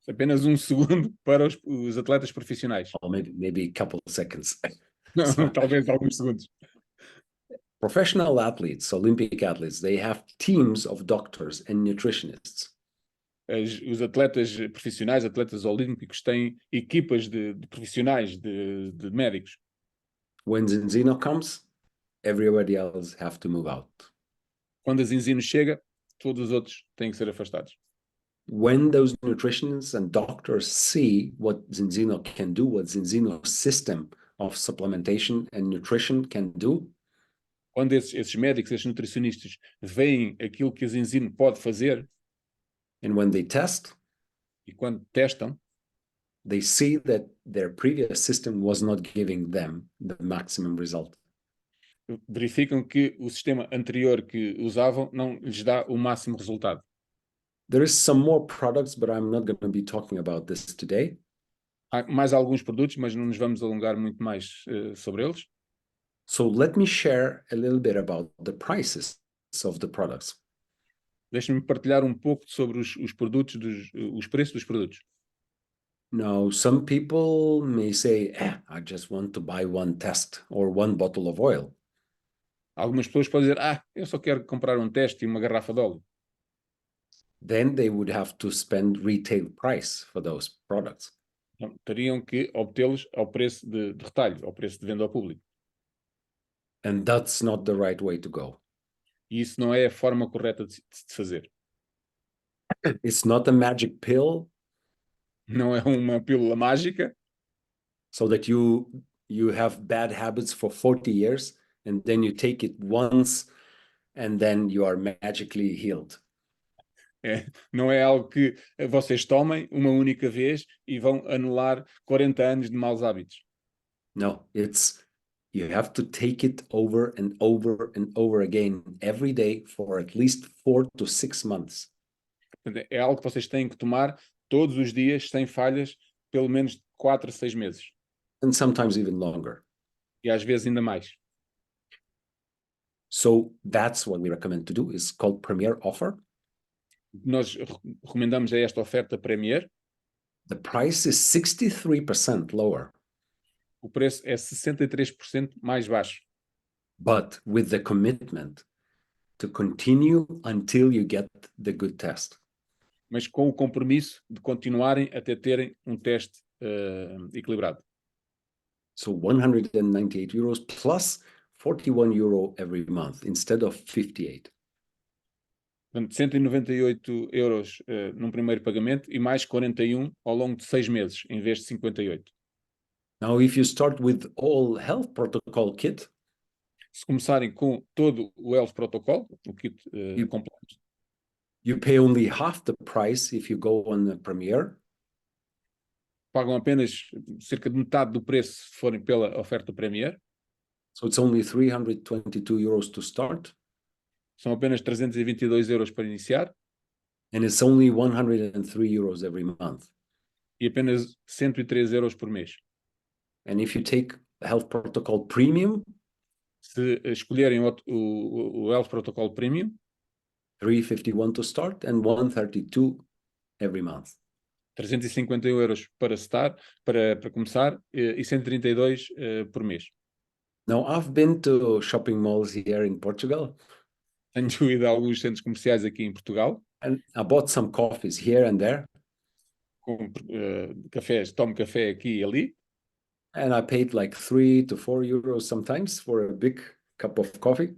Apenas um segundo para os atletas profissionais. Or maybe a couple of seconds. Não, So- talvez alguns segundos. Professional athletes, Olympic athletes, they have teams of doctors and nutritionists. Os atletas profissionais, atletas olímpicos, têm equipas de profissionais, de médicos. When Zinzino comes, everybody else have to move out. Quando a Zinzino chega, todos os outros têm que ser afastados. When those nutritionists and doctors see what Zinzino can do, what Zinzino's system of supplementation and nutrition can do, Quando esses médicos, esses nutricionistas, veem aquilo que a Zinzino pode fazer and when they test, e quando testam, they see that their previous system was not giving them the maximum result. verificam que o sistema anterior que usavam não lhes dá o máximo resultado. There is some more products, but I'm not going to be talking about this today. Há mais alguns produtos, mas não nos vamos alongar muito mais sobre eles. So let me share a little bit about the prices of the products. Deixa-me partilhar um pouco sobre os produtos, os preços dos produtos. Now, some people may say, I just want to buy one test or one bottle of oil. Algumas pessoas podem dizer, eu só quero comprar um teste e uma garrafa de óleo. Then they would have to spend retail price for those products. Então, teriam que obtê-los ao preço de retalho, ao preço de venda ao público. And that's not the right way to go. E isso não é a forma correta de se fazer. It's not a magic pill Não é uma pílula mágica so that you have bad habits for 40 years and then you take it once and then you are magically healed. não é algo que vocês tomem uma única vez e vão anular 40 anos de maus hábitos. No, you have to take it over and over and over again every day for at least 4 to 6 months. Portanto, é algo que vocês têm que tomar todos os dias, sem falhas, pelo menos 4 a 6 meses. And sometimes even longer. E às vezes ainda mais. So that's what we recommend to do. It's called Premier Offer. Nós recomendamos esta oferta Premier. The price is 63% lower, O preço é 63% mais baixo. but with the commitment to continue until you get the good test. Mas com o compromisso de continuarem até terem um teste equilibrado. So 198 euros plus 41 euro every month instead of 58. Portanto, 198 euros num primeiro pagamento e mais 41 ao longo de 6 meses, em vez de 58. Now, if you start with all health protocol kit, Se começarem com todo o Health Protocol, o kit completo, you pay only half the price if you go on the Premier. pagam apenas cerca de metade do preço se forem pela oferta Premier. So it's only 322 euros to start. São apenas 322 euros para iniciar And it's only 103 euros every month. e apenas 103 euros por mês. And if you take Health Protocol Premium, Se escolherem o Health Protocol Premium, $351 to start and $132 every month. 351 euros para começar e 132 por mês. Now, I've been to shopping malls here in Portugal, Tenho ido a alguns centros comerciais aqui em Portugal, and I bought some coffees here and there, compro cafés, tomo café aqui e ali, and I paid like 3 to 4 euros sometimes for a big cup of coffee.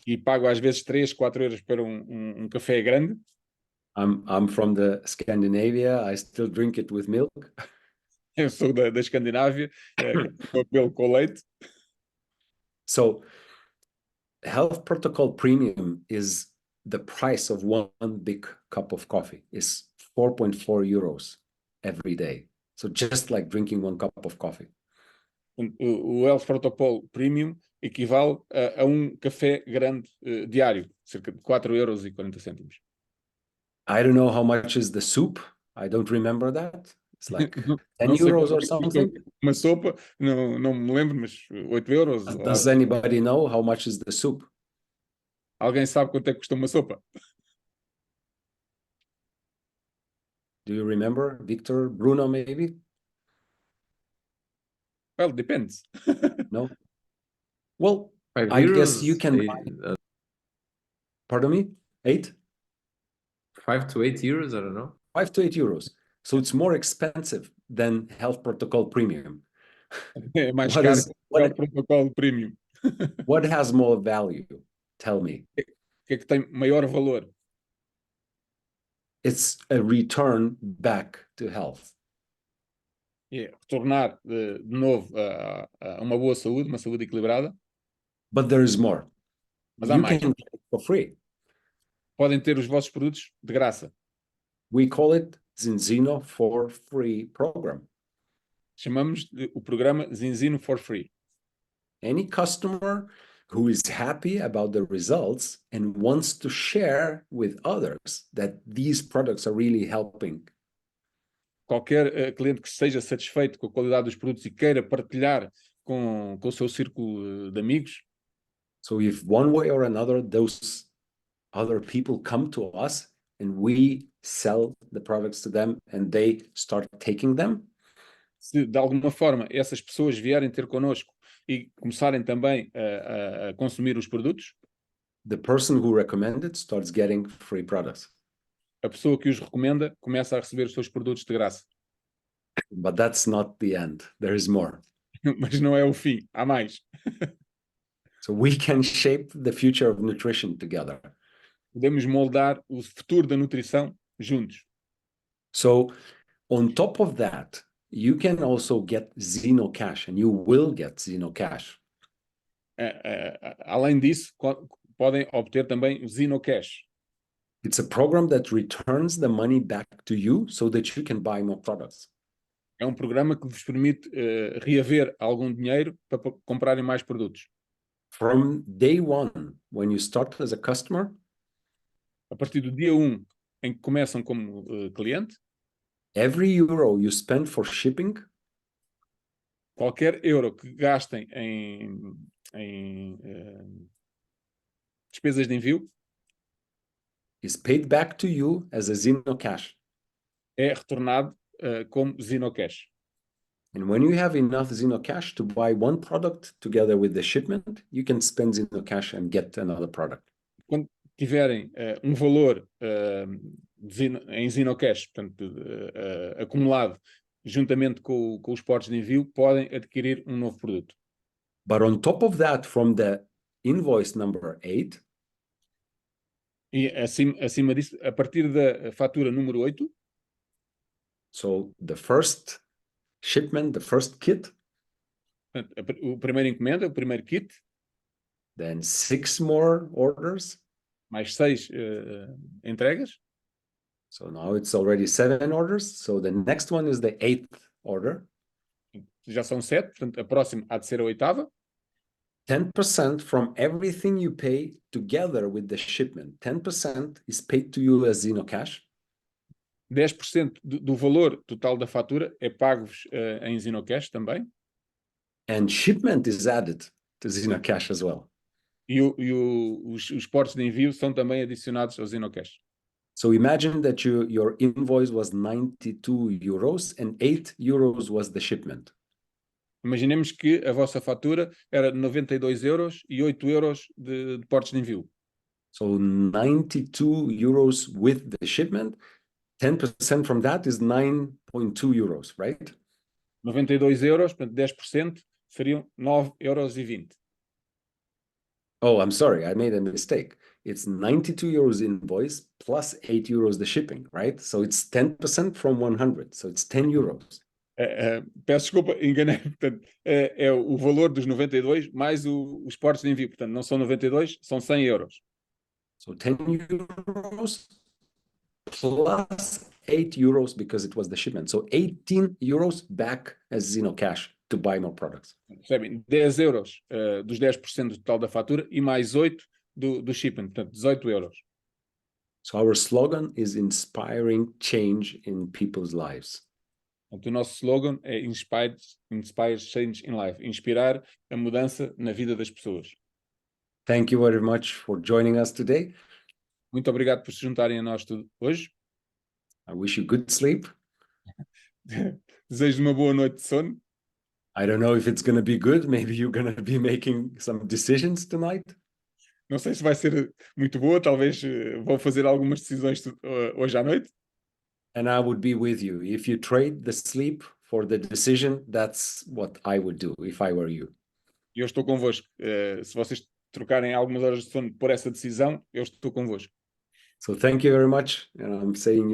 e pago às vezes 3, 4 euros para um café grande. I'm from the Scandinavia. I still drink it with milk. Eu sou da Escandinávia, pelo com leite. So Health Protocol Premium is the price of one big cup of coffee is 4.4 euros every day. So just like drinking one cup of coffee. O Health Protocol Premium equivale a um café grande diário, cerca de 4 euros e 40 cêntimos. I don't know how much is the soup. I don't remember that. It's like 10 Não sei euros or quanto something. uma sopa, não me lembro, mas 8 euros. Does anybody know how much is the soup? Alguém sabe quanto é que custa uma sopa? Do you remember, Victor, Bruno, maybe? Well, depends. No? Well, 5 I euros, guess you can buy, pardon me, 8? 5 to 8 euros, I don't know. 5 to 8 euros. So it's more expensive than Health Protocol Premium. É mais What caro is- que o protocolo premium. What has more value? Tell me. O que é que tem maior valor? It's a return back to health. É retornar de novo a uma boa saúde, uma saúde equilibrada. But there is more. Mas há You mais. can get it for free. Podem ter os vossos produtos de graça. We call it Zinzino for Free program. Chamamos o programa Zinzino for Free. Any customer who is happy about the results and wants to share with others that these products are really helping. Qualquer cliente que esteja satisfeito com a qualidade dos produtos e queira partilhar com o seu círculo de amigos. So if one way or another those other people come to us and we sell the products to them and they start taking them, Se de alguma forma essas pessoas vierem ter connosco e começarem também a consumir os produtos, the person who recommended starts getting free products. a pessoa que os recomenda começa a receber os seus produtos de graça. But that's not the end. There is more. Mas não é o fim, há mais. So we can shape the future of nutrition together. Podemos moldar o futuro da nutrição juntos. So on top of that, you can also get Zeno Cash, and you will get Zeno Cash. Além disso, podem obter também o Zino Cash. It's a program that returns the money back to you so that you can buy more products. É um programa que vos permite reaver algum dinheiro para comprarem mais produtos. From day one, when you start as a customer, A partir do dia 1 em que começam como cliente, every euro you spend for shipping qualquer euro que gastem em despesas de envio is paid back to you as a Zeno Cash. é retornado como Zino Cash. And when you have enough Zeno Cash to buy one product together with the shipment, you can spend Zeno Cash and get another product. Quando tiverem um valor em Zino Cash, portanto, acumulado juntamente com os portos de envio, podem adquirir um novo produto. But on top of that, from the invoice number 8, E acima disso, a partir da fatura número 8, so the first shipment, the first kit, o primeiro encomenda, o primeiro kit, then 6 more orders. mais 6 entregas. So now it's already 7 orders. So the next one is the 8th order. Já são 7, portanto a próxima há de ser a 8ª. 10% from everything you pay together with the shipment. 10% is paid to you as Zeno Cash. 10% do valor total da fatura é pago-vos em Zino Cash também. And shipment is added to Zinzino Cash as well. Os portos de envio são também adicionados ao Zinzino Cash. So imagine that your invoice was 92 euros and 8 euros was the shipment. Imaginemos que a vossa fatura era 92 euros e 8 euros de portos de envio. So 92 euros with the shipment, 10% from that is 9.2 euros, right? 92 euros, portanto 10% seriam 9,20 euros. Oh, I'm sorry, I made a mistake. It's 92 euros invoice plus 8 euros the shipping, right? So it's 10% from 100, so it's 10 euros. Peço desculpa, enganei. Portanto, é o valor dos 92 mais os portos de envio. Portanto, não são 92, são 100 euros. So 10 euros plus 8 euros because it was the shipment. So 18 euros back as Zinzino Cash to buy more products. Percebem? 10 euros dos 10% do total da fatura e mais 8 do shipping. Portanto, 18 euros. So our slogan is inspiring change in people's lives. Portanto, o nosso slogan é Inspire Change in Life. Inspirar a mudança na vida das pessoas. Thank you very much for joining us today. Muito obrigado por se juntarem a nós hoje. I wish you good sleep. Desejo uma boa noite de sono. I don't know if it's going to be good. Maybe you're going to be making some decisions tonight. Não sei se vai ser muito boa, talvez vão fazer algumas decisões hoje à noite. And I would be with you. If you trade the sleep for the decision, that's what I would do if I were you. E eu estou convosco. Se vocês trocarem algumas horas de sono por essa decisão, eu estou convosco. So thank you very much. And I'm saying